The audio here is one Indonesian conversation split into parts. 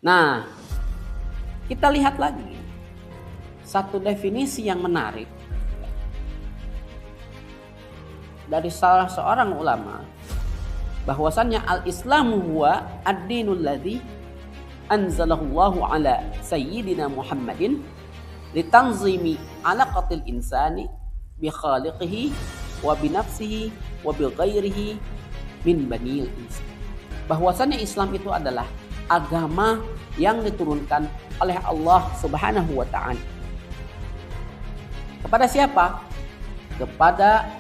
Nah, kita lihat lagi satu definisi yang menarik dari salah seorang ulama, bahwasannya al-Islamu huwa ad-dinul ladzi anzalallahu ala sayyidina Muhammadin litanzimi alaqatil insani bi khaliqihi wa bi nafsihi wa bi ghairihi min banil insan. Bahwasannya Islam itu adalah agama yang diturunkan oleh Allah Subhanahu wa taala. Kepada siapa? Kepada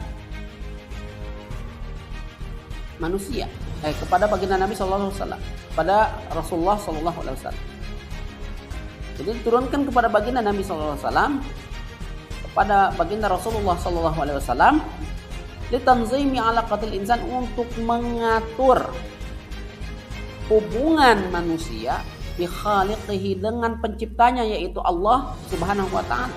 manusia, kepada baginda Nabi sallallahu alaihi wasallam, kepada Rasulullah sallallahu alaihi wasallam. Jadi diturunkan kepada baginda Nabi sallallahu alaihi wasallam, kepada baginda Rasulullah sallallahu alaihi wasallam, litanzimi alaqatil insan, untuk mengatur hubungan manusia bi khaliqihi, dengan penciptanya yaitu Allah Subhanahu wa taala,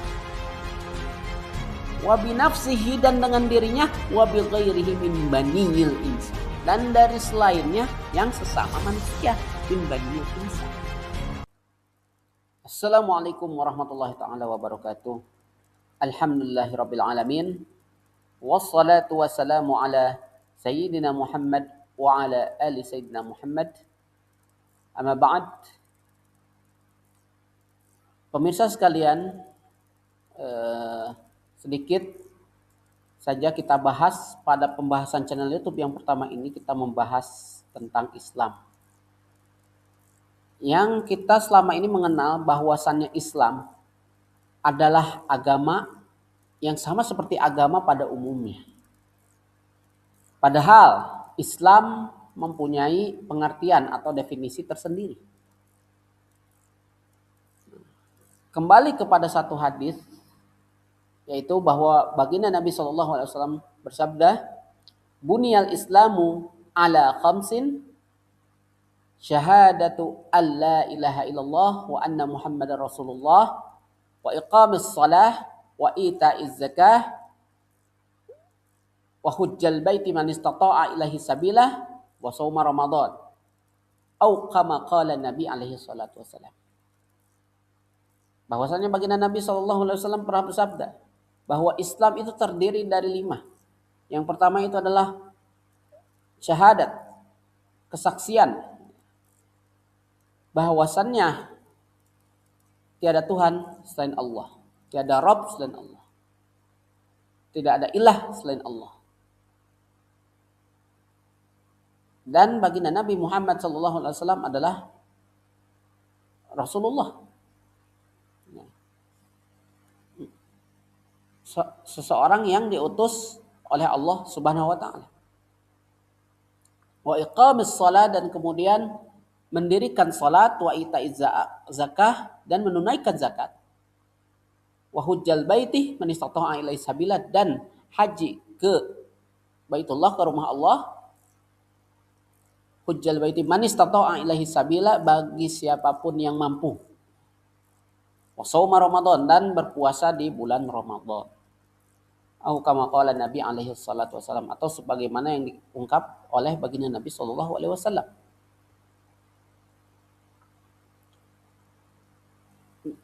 wa bi nafsihi, dan dengan dirinya, wa bi ghairihi min banil insan, dan dari selainnya yang sesama manusia, min banil insan. Assalamualaikum warahmatullahi taala wabarakatuh. Alhamdulillahirabbil alamin. Wassalatu wassalamu ala sayyidina Muhammad wa ala ali sayyidina Muhammad. Amma ba'd. Pemirsa sekalian, sedikit saja kita bahas pada pembahasan channel YouTube yang pertama ini. Kita membahas tentang Islam, yang kita selama ini mengenal bahwasannya Islam adalah agama yang sama seperti agama pada umumnya. Padahal Islam mempunyai pengertian atau definisi tersendiri. Kembali kepada satu hadis, yaitu bahwa baginda Nabi SAW bersabda, "Buniyal Islamu ala khamsin, syahadatu alla ilaha illallah wa anna Muhammadar Rasulullah, wa iqamis salah, wa ita'iz zakah, wa hujjal baiti man istata'a ilaihi sabila, wa shauma ramadan." Au kama qala Nabi alaihi salatu wasallam. Bahwasanya baginda Nabi SAW pernah bersabda bahwa Islam itu terdiri dari 5. Yang pertama itu adalah syahadat, kesaksian bahwasannya tiada Tuhan selain Allah, tiada Rabb selain Allah, tidak ada ilah selain Allah. Dan baginda Nabi Muhammad SAW adalah Rasulullah, seseorang yang diutus oleh Allah Subhanahu wa taala. Wa iqamis shalah, dan kemudian mendirikan salat, wa ita'iz zakah, dan menunaikan zakat. Wa hujjal baiti man istata'a ilaihi sabila, dan haji ke Baitullah, ke rumah Allah. Hujjal baiti man istata'a ilaihi sabila, bagi siapapun yang mampu. Wa shauma ramadan, dan berpuasa di bulan Ramadan. Au kama qala Nabi alaihi salatu wasallam, atau sebagaimana yang diungkap oleh baginda Nabi sallallahu alaihi wasallam.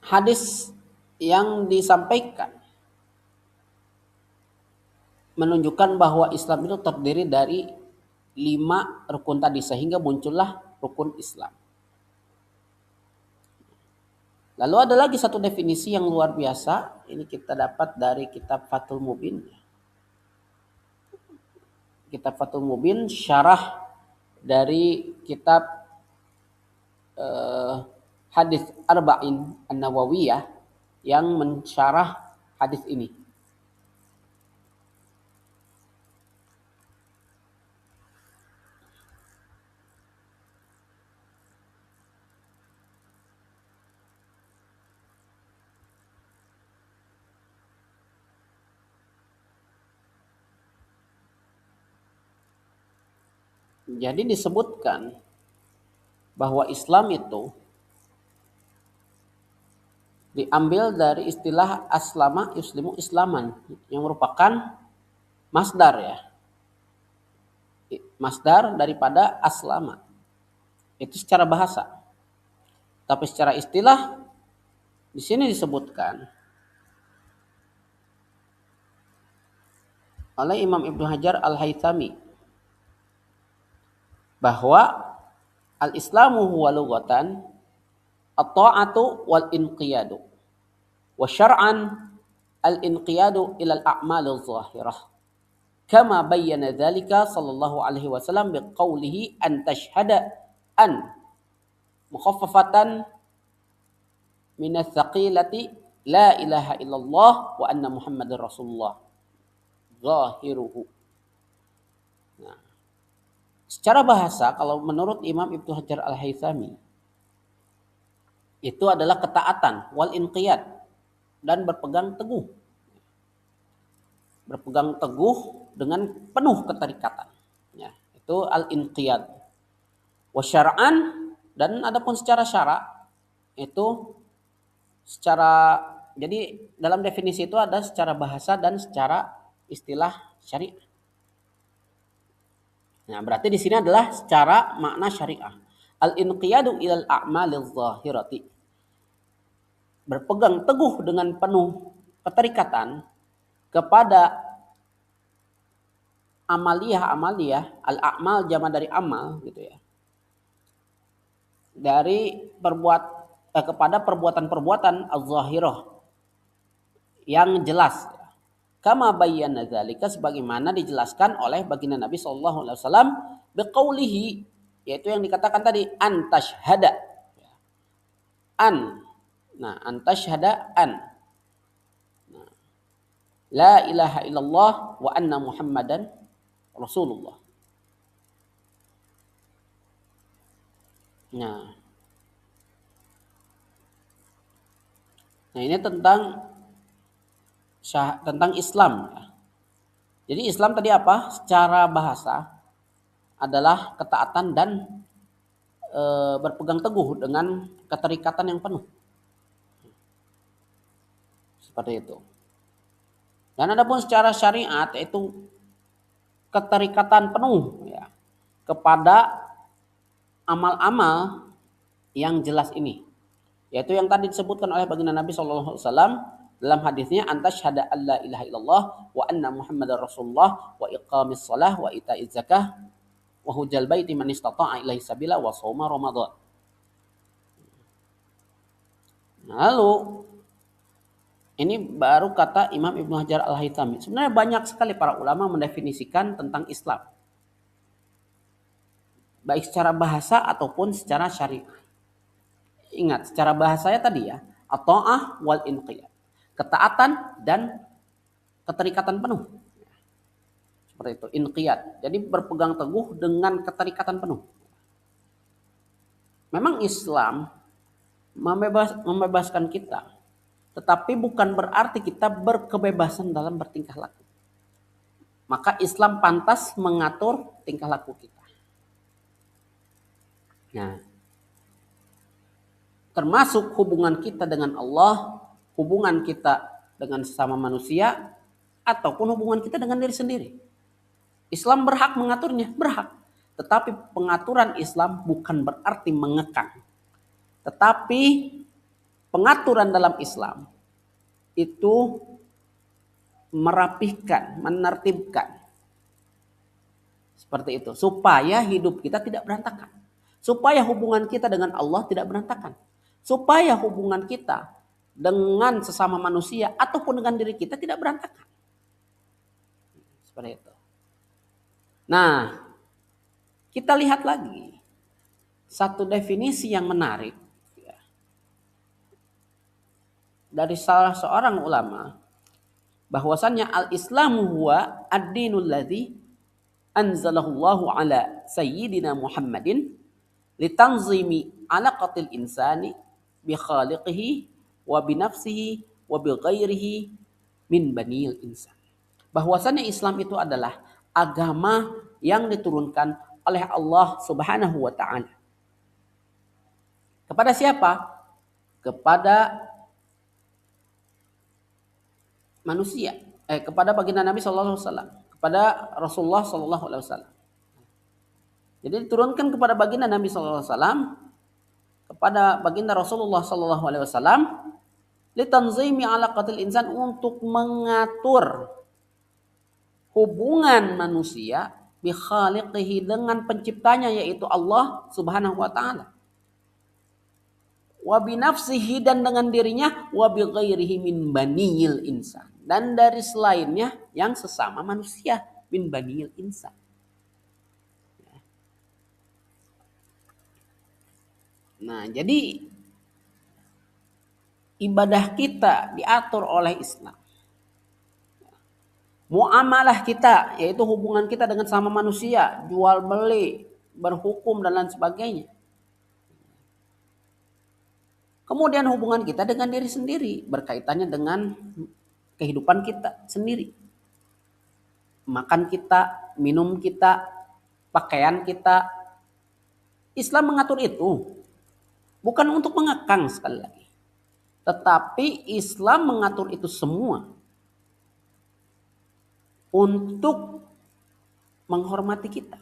Hadis yang disampaikan menunjukkan bahwa Islam itu terdiri dari 5 rukun tadi, sehingga muncullah rukun Islam. Lalu ada lagi satu definisi yang luar biasa. Ini kita dapat dari kitab Fathul Mubin. Kitab Fathul Mubin, syarah dari kitab hadis Arba'in An-Nawawiyah, yang mensyarah hadis ini. Jadi disebutkan bahwa Islam itu diambil dari istilah aslama yuslimu islaman, yang merupakan masdar, ya. Masdar daripada aslama. Itu secara bahasa. Tapi secara istilah di sini disebutkan oleh Imam Ibnu Hajar Al-Haythami bahwa al-Islamu huwa lughatan at-ta'atu wal inqiyadu wa syar'an al-inqiyadu ila al-a'mal adh-dhahirah kama bayyana dzalika sallallahu alaihi wasallam biqaulihi an tashhada an mukhaffafatan min ats-tsaqilati la ilaha illallah wa anna muhammadar rasulullah zahiruhu. Nah, secara bahasa kalau menurut Imam Ibnu Hajar Al-Haythami itu adalah ketaatan wal inqiyad dan berpegang teguh. Berpegang teguh dengan penuh keterikatan. Ya, itu al-inqiyad. Wa syar'an, dan adapun secara syara itu secara, jadi dalam definisi itu ada secara bahasa dan secara istilah syariah. Nah, berarti di sini adalah secara makna syariah. Al-inqiyadu ilal a'malil zahirati. Berpegang teguh dengan penuh keterikatan kepada amaliyah, al-a'mal jama dari amal gitu ya. Dari kepada perbuatan-perbuatan az-zahirah yang jelas. Kama bayyana dzalika, sebagaimana dijelaskan oleh baginda Nabi sallallahu alaihi wasallam biqaulihi, yaitu yang dikatakan tadi an tashhada. An. Nah, an tashhada an. Nah, la ilaha illallah wa anna muhammadan rasulullah. Nah, ini tentang Islam. Jadi Islam tadi apa? Secara bahasa adalah ketaatan dan berpegang teguh dengan keterikatan yang penuh. Seperti itu. Dan adapun secara syariat yaitu keterikatan penuh ya kepada amal-amal yang jelas ini. Yaitu yang tadi disebutkan oleh baginda Nabi sallallahu alaihi wasallam dalam hadisnya antasyhada alla ilaha illallah wa anna muhammadar rasulullah wa iqamis shalah wa ita'iz zakah wa hujjal baiti man istata'a ilaihi sabila wa shauma ramadan. Lalu ini baru kata Imam Ibnu Hajar Al-Haythami. Sebenarnya banyak sekali para ulama mendefinisikan tentang Islam. Baik secara bahasa ataupun secara syariah. Ingat, secara bahasanya tadi ya, at-ta'ah wal inqiyad. Ketaatan dan keterikatan penuh. Seperti itu, inqiyad. Jadi berpegang teguh dengan keterikatan penuh. Memang Islam membebaskan kita, tetapi bukan berarti kita berkebebasan dalam bertingkah laku. Maka Islam pantas mengatur tingkah laku kita. Nah, termasuk hubungan kita dengan Allah, hubungan kita dengan sesama manusia, ataupun hubungan kita dengan diri sendiri. Islam berhak mengaturnya, berhak. Tetapi pengaturan Islam bukan berarti mengekang. Tetapi pengaturan dalam Islam itu merapihkan, menertibkan. Seperti itu. Supaya hidup kita tidak berantakan. Supaya hubungan kita dengan Allah tidak berantakan. Supaya hubungan kita dengan sesama manusia ataupun dengan diri kita tidak berantakan. Seperti itu. Nah, kita lihat lagi satu definisi yang menarik ya, dari salah seorang ulama, bahwasannya al-Islamu huwa ad-dinul ladzi anzalahu Allahu ala sayyidina Muhammadin litanzimi alaqatil insani bi khaliqihi wa bi nafsihi wa bi ghairihi min banil insan. Bahwasannya Islam itu adalah agama yang diturunkan oleh Allah Subhanahu wa taala. Kepada siapa? Kepada manusia, kepada baginda Nabi sallallahu alaihi wasallam, kepada Rasulullah sallallahu alaihi wasallam. Jadi diturunkan kepada baginda Nabi sallallahu alaihi wasallam, kepada baginda Rasulullah sallallahu alaihi wasallam litanzimi alaqatil insan, untuk mengatur hubungan manusia bi khaliqihi, dengan penciptanya yaitu Allah Subhanahu wa taala. Wa bi nafsihi, dan dengan dirinya, wa bi ghairihi min baniyil insan, dan dari selainnya yang sesama manusia, min baniyil insan. Nah, jadi ibadah kita diatur oleh Islam. Muamalah kita, yaitu hubungan kita dengan sama manusia, jual beli, berhukum dan lain sebagainya. Kemudian hubungan kita dengan diri sendiri, berkaitannya dengan kehidupan kita sendiri. Makan kita, minum kita, pakaian kita. Islam mengatur itu. Bukan untuk mengekang sekali lagi. Tetapi Islam mengatur itu semua untuk menghormati kita.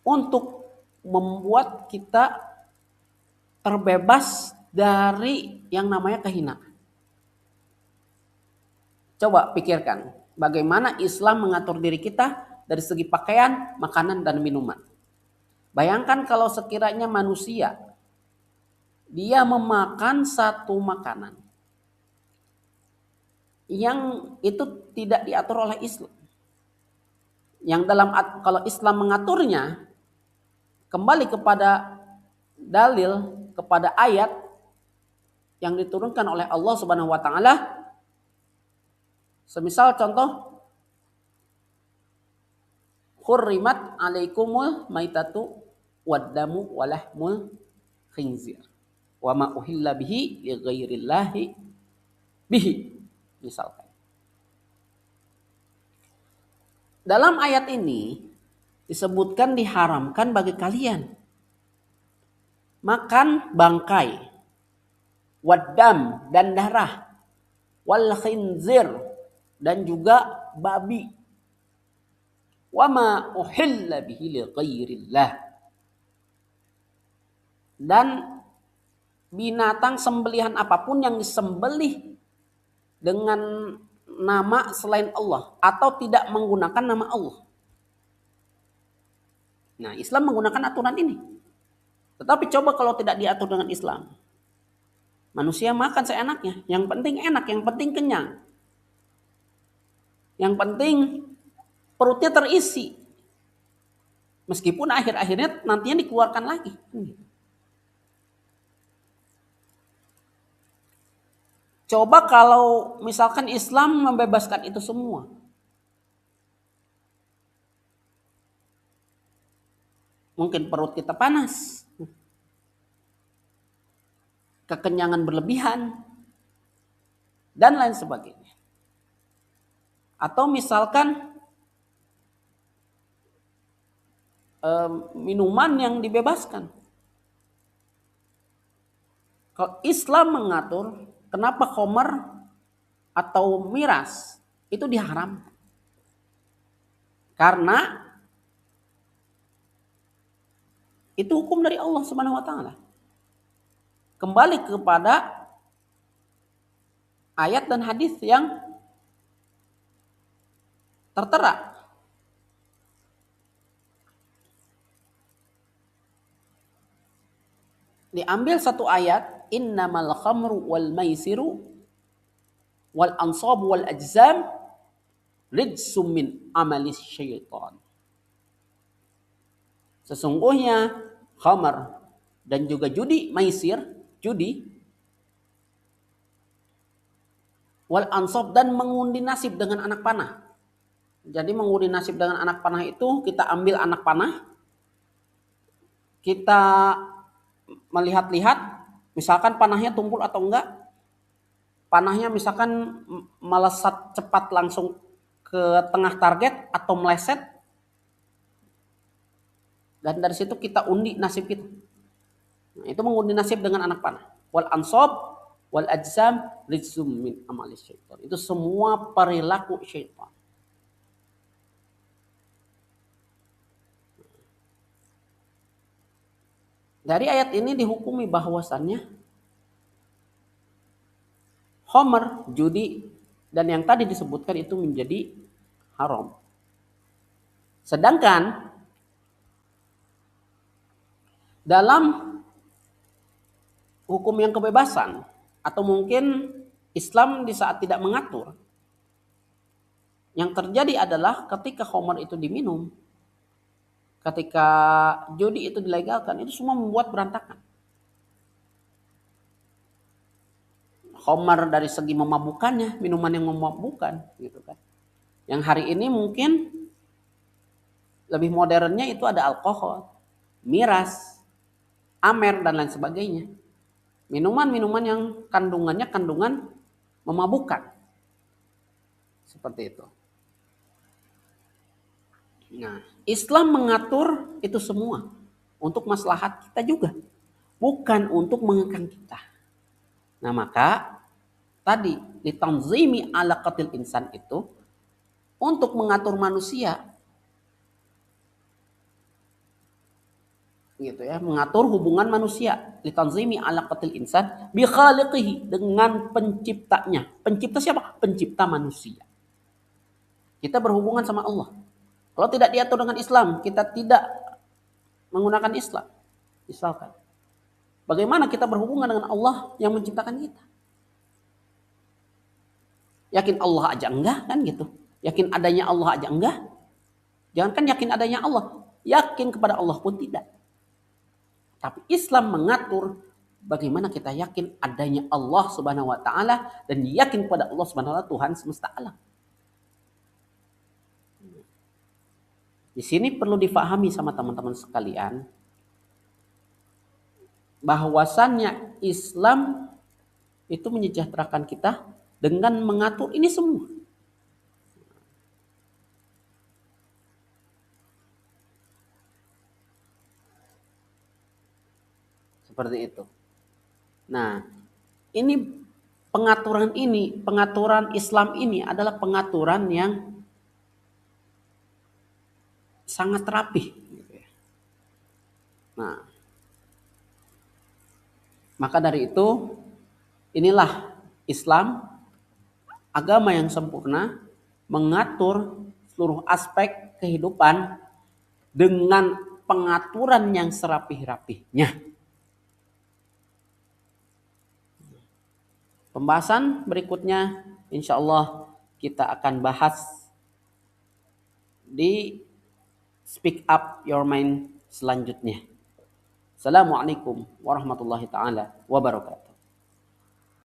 Untuk membuat kita terbebas dari yang namanya kehinaan. Coba pikirkan bagaimana Islam mengatur diri kita dari segi pakaian, makanan, dan minuman. Bayangkan kalau sekiranya manusia dia memakan satu makanan yang itu tidak diatur oleh Islam. Yang kalau Islam mengaturnya kembali kepada dalil, kepada ayat yang diturunkan oleh Allah Subhanahu wa taala. Semisal contoh, hurrimat alaikumul maitatu waddamu walahmul khinzir wa ma uhilla bihi li ghairillahi bihi, misalkan. Dalam ayat ini disebutkan diharamkan bagi kalian makan bangkai, waddam dan darah, wal khinzir dan juga babi, wa ma uhilla bihi li ghairillah, dan binatang sembelihan apapun yang disembelih dengan nama selain Allah atau tidak menggunakan nama Allah. Nah, Islam menggunakan aturan ini. Tetapi coba kalau tidak diatur dengan Islam. Manusia makan seenaknya, yang penting enak, yang penting kenyang. Yang penting perutnya terisi. Meskipun akhir-akhirnya nantinya dikeluarkan lagi. Coba kalau misalkan Islam membebaskan itu semua. Mungkin perut kita panas. Kekenyangan berlebihan. Dan lain sebagainya. Atau misalkan minuman yang dibebaskan. Kalau Islam mengatur, kenapa khamar atau miras itu diharamkan? Karena itu hukum dari Allah Subhanahu wa taala. Kembali kepada ayat dan hadis yang tertera. Diambil satu ayat, innamal khamru wal maisiru wal ansabu wal ajzam rijsum min amalis syaitan. Sesungguhnya khamar dan juga judi, maisir, judi, wal ansab, dan mengundi nasib dengan anak panah. Jadi mengundi nasib dengan anak panah itu kita ambil anak panah, kita melihat-lihat, misalkan panahnya tumpul atau enggak. Panahnya misalkan melesat cepat langsung ke tengah target atau meleset. Dan dari situ kita undi nasib kita. Nah, itu mengundi nasib dengan anak panah. Wal ansab wal ajzam rijsum min amalis syaitan. Itu semua perilaku syaitan. Dari ayat ini dihukumi bahwasannya khamr, judi, dan yang tadi disebutkan itu menjadi haram. Sedangkan dalam hukum yang kebebasan, atau mungkin Islam di saat tidak mengatur, yang terjadi adalah ketika khamr itu diminum, ketika judi itu dilegalkan, itu semua membuat berantakan. Khamr dari segi memabukkannya, minuman yang memabukkan, gitu kan. Yang hari ini mungkin lebih modernnya itu ada alkohol, miras, amer, dan lain sebagainya. Minuman-minuman yang kandungannya kandungan memabukkan. Seperti itu. Nah, Islam mengatur itu semua untuk maslahat kita juga, bukan untuk mengekang kita. Nah, maka tadi litanzimi alaqatil insan itu untuk mengatur manusia, gitu ya, mengatur hubungan manusia, litanzimi alaqatil insan bi khaliqihi, dengan penciptanya. Pencipta siapa? Pencipta manusia. Kita berhubungan sama Allah. Kalau tidak diatur dengan Islam, kita tidak menggunakan Islam. Misalkan, bagaimana kita berhubungan dengan Allah yang menciptakan kita? Yakin Allah aja enggak kan gitu. Yakin adanya Allah aja enggak. Jangankan yakin adanya Allah, yakin kepada Allah pun tidak. Tapi Islam mengatur bagaimana kita yakin adanya Allah Subhanahu wa taala dan yakin kepada Allah Subhanahu wa taala, Tuhan semesta alam. Di sini perlu difahami sama teman-teman sekalian bahwasannya Islam itu menyejahterakan kita dengan mengatur ini semua. Seperti itu. Nah, ini pengaturan Islam ini adalah pengaturan yang sangat rapih. Nah, maka dari itu, inilah Islam, agama yang sempurna, mengatur seluruh aspek kehidupan dengan pengaturan yang serapih-rapihnya. Pembahasan berikutnya insya Allah kita akan bahas di Speak Up Your Mind selanjutnya. Assalamualaikum warahmatullahi taala wabarakatuh.